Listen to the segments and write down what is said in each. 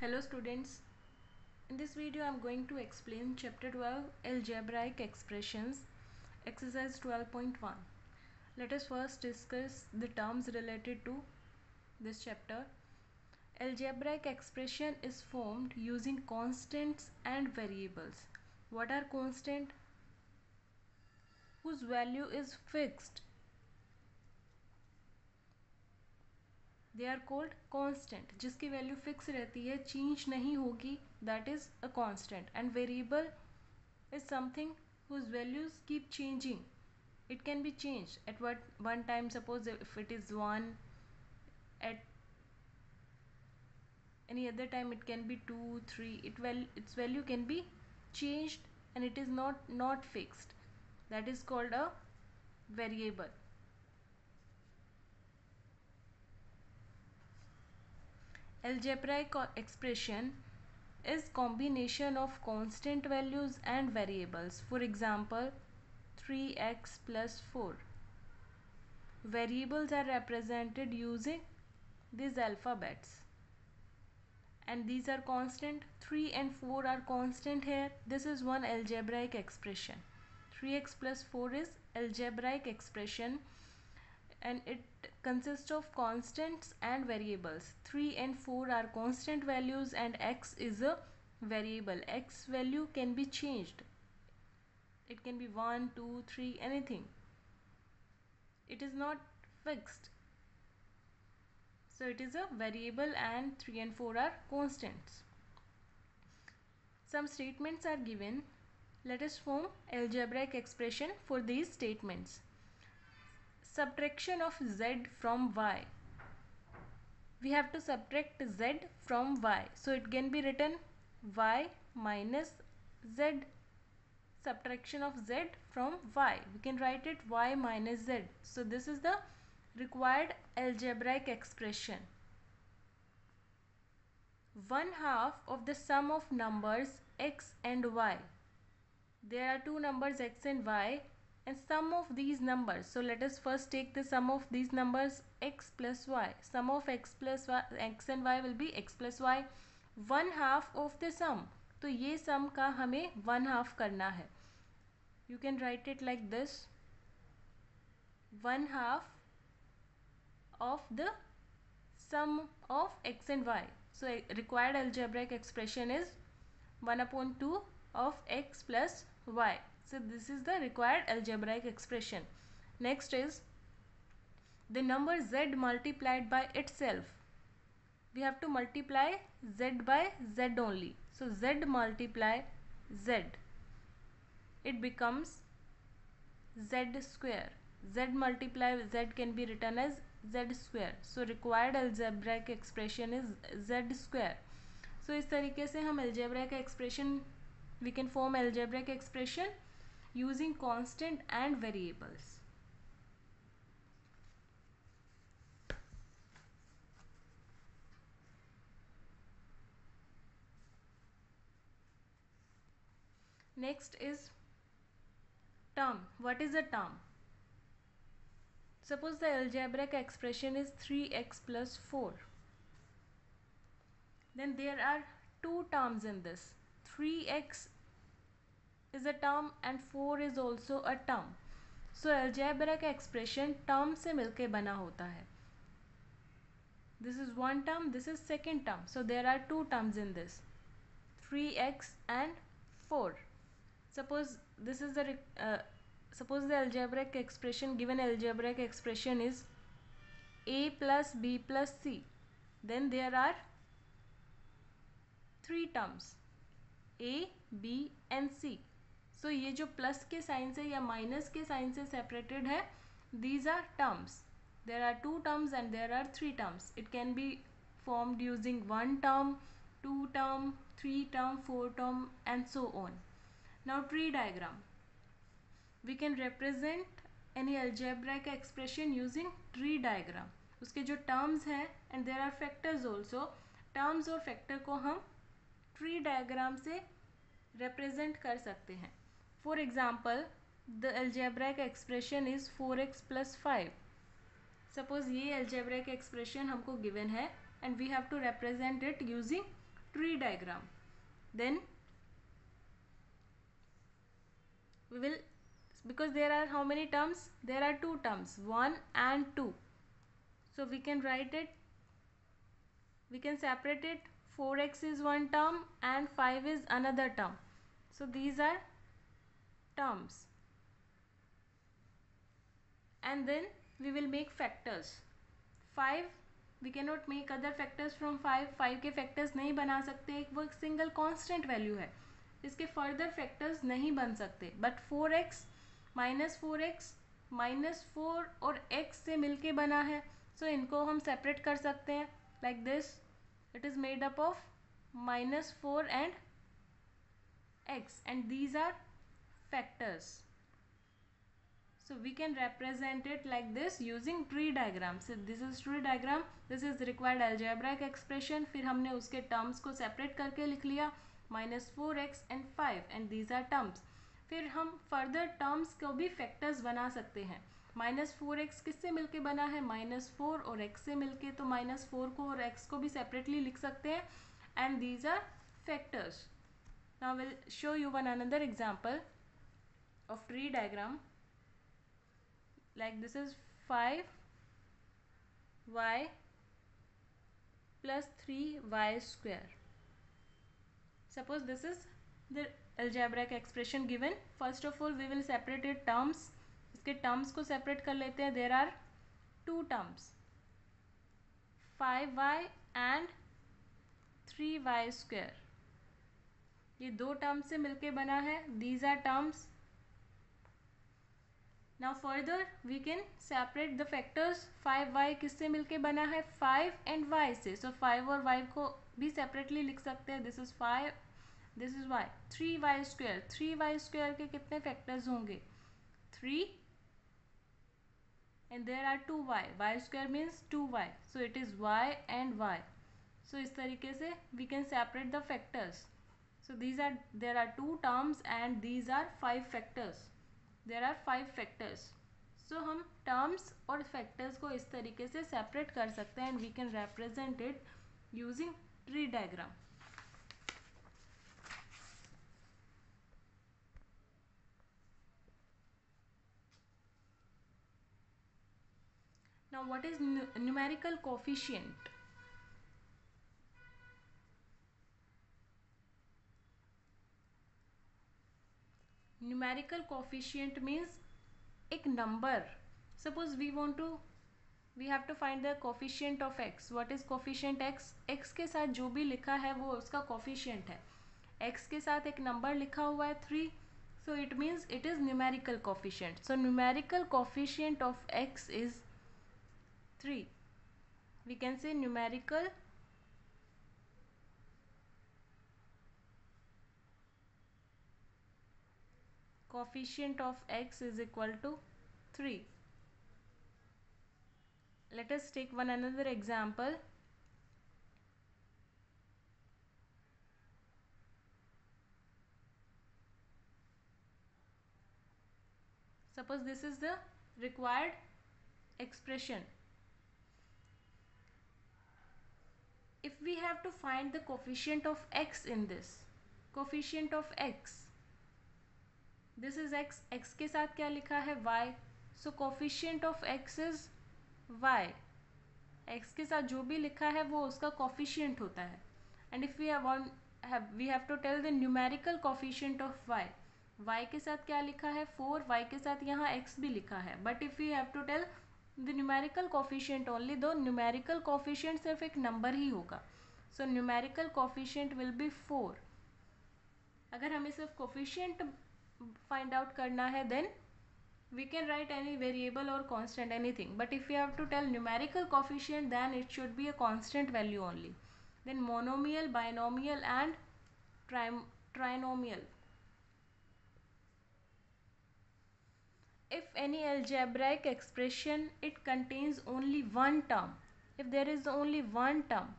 Hello students, in this video I am going to explain chapter 12 algebraic expressions exercise 12.1. Let us first discuss the terms related to this chapter. Algebraic expression is formed using constants and variables. What are constant? Whose value is fixed. They are called constant. जिसकी value fix रहती है, change नहीं होगी, that is a constant. And variable is something whose values keep changing. It can be changed at one time. Suppose if it is 1, at any other time it can be 2, 3. Its value can be changed and it is not fixed. That is called a variable. Algebraic expression is combination of constant values and variables. For example, 3x plus 4. Variables are represented using these alphabets and these are constant. 3 and 4 are constant here. This is one algebraic expression. 3x plus 4 is algebraic expression and it consists of constants and variables. 3 and 4 are constant values and x is a variable. X value can be changed. It can be 1, 2, 3, anything. It is not fixed. So it is a variable and 3 and 4 are constants. Some statements are given. Let us form algebraic expression for these statements. Subtraction of z from y. We have to subtract z from y. So it can be written y minus z. Subtraction of z from y. We can write it y minus z. So this is the required algebraic expression. 1/2 of the sum of numbers x and y. There are two numbers x and y and sum of these numbers. So let us first take the sum of these numbers x plus y. Sum of x plus y, x and y will be x plus y. 1/2 of the sum. तो ये sum का हमें 1/2 करना है. You can write it like this. 1/2 of the sum of x and y. So required algebraic expression is 1/2 of x plus y. So this is the required algebraic expression. Next is the number z multiplied by itself. We have to multiply z by z only. So z multiply z. It becomes z square. Z multiply z can be written as z square. So required algebraic expression is z square. So इस तरीके से हम algebraic expression, we can form algebraic expression using constant and variables. Next is term. What is a term? Suppose the algebraic expression is 3x plus 4. Then there are two terms in this. 3x is a term and 4 is also a term. So algebraic expression term से मिलके बना होता है. This is one term, this is second term. So there are two terms in this. 3x and 4. Suppose this is the suppose the algebraic expression, given algebraic expression is a plus b plus c. Then there are three terms a, b and c. So ये जो plus के sign से या minus के sign से separated है, these are terms. There are two terms and there are three terms. It can be formed using one term, two term, three term, four term and so on. Now tree diagram. We can represent any algebraic expression using tree diagram. उसके जो terms हैं and there are factors also. Terms और factor को हम tree diagram से represent कर सकते हैं. For example, the algebraic expression is 4x plus 5. Suppose ये algebraic expression हमको given है and we have to represent it using tree diagram. Then we will, because there are how many terms? There are two terms, 1 and 2. So we can write it, we can separate it. 4x is one term and 5 is another term. So these are terms. And then we will make factors. 5 we cannot make other factors from 5. 5 के factors नहीं बना सकते, एक वो single constant value है, इसके further factors नहीं बन सकते. बट 4x -4 और x से मिलके बना है, सो इनको हम सेपरेट कर सकते हैं like this. It is made up of -4 and x, and these are factors. So we can represent it like this using tree diagram. So this is tree diagram, this is required algebraic expression. फिर हमने उसके terms को separate करके लिख लिया, -4x and 5, and these are terms. फिर हम further terms को भी factors बना सकते हैं. -4x किससे मिलके बना है? -4 और x से मिलके, तो -4 को और x को भी separately लिख सकते हैं, and these are factors. Now we'll show you one another example of tree diagram. Like this is 5y plus 3y square. Suppose this is the algebraic expression given. First of all we will separate it terms. इसके terms को separate कर लेते हैं. There are two terms, 5y and 3y square. ये दो terms से मिलके बना है. These are terms. Now further we can separate the factors. 5y किससे मिलके बना है? 5 and y से. So 5 और y को भी separately लिख सकते हैं. This is 5, this is y. 3y square, 3y square के कितने factors होंगे? 3, and there are 2y. y square means 2y. So it is y and y. So इस तरीके से we can separate the factors. So there are two terms and these are 5 factors. There are 5 factors. So हम terms और factors को इस तरीके से separate कर सकते हैं, and we can represent it using tree diagram. Now what is numerical coefficient? Numerical coefficient means एक number. Suppose we have to find the coefficient of x. What is coefficient x? x के साथ जो भी लिखा है वो उसका coefficient है. x के साथ एक number लिखा हुआ है 3, so it means it is numerical coefficient. So numerical coefficient of x is 3. We can say numerical coefficient of x is equal to 3. Let us take one another example. Suppose this is the required expression. If we have to find the coefficient of x in this, coefficient of x, this is x, x के साथ क्या लिखा है? y. So coefficient of x is y. x के साथ जो भी लिखा है वो उसका coefficient होता है. And if we we have to tell the numerical coefficient of y. y के साथ क्या लिखा है? 4. y के साथ यहाँ x भी लिखा है. But if we have to tell the numerical coefficient only, though numerical coefficient सिर्फ एक number ही होगा. So numerical coefficient will be 4. अगर हमें सिर्फ coefficient find out करना है, then we can write any variable or constant, anything. But if you have to tell numerical coefficient, then it should be a constant value only. Then monomial, binomial and trinomial. If any algebraic expression, it contains only one term, if there is only one term,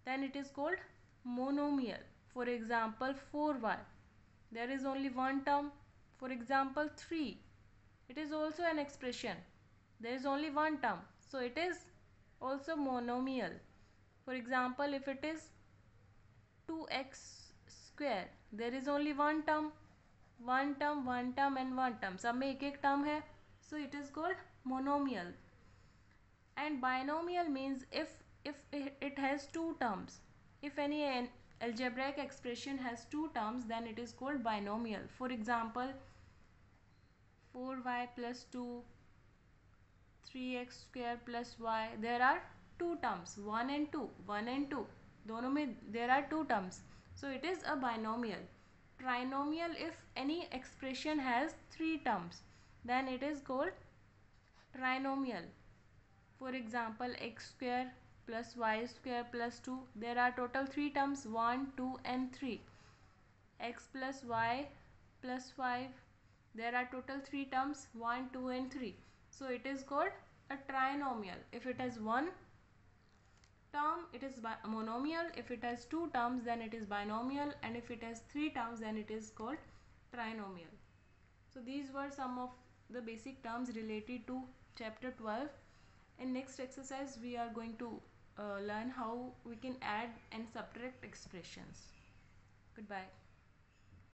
then it is called monomial. For example 4y, there is only one term. For example 3, it is also an expression, there is only one term, so it is also monomial. For example, if it is 2x square, there is only one term, one term, one term and one term. सब में एक एक term है, so it is called monomial. And binomial means if it has two terms. If any algebraic expression has two terms, then it is called binomial. For example, 4y plus 2, 3x square plus y, there are two terms, 1 and 2, 1 and 2, दोनों में there are two terms, so it is a binomial. Trinomial, if any expression has three terms, then it is called trinomial. For example, x square plus y square plus 2, there are total three terms, 1, 2 and 3. X plus y plus 5, there are total three terms, 1, 2 and 3. So it is called a trinomial. If it has one term, it is monomial. If it has two terms, then it is binomial, and if it has three terms, then it is called trinomial. So these were some of the basic terms related to chapter 12. In next exercise, we are going to learn how we can add and subtract expressions. Goodbye.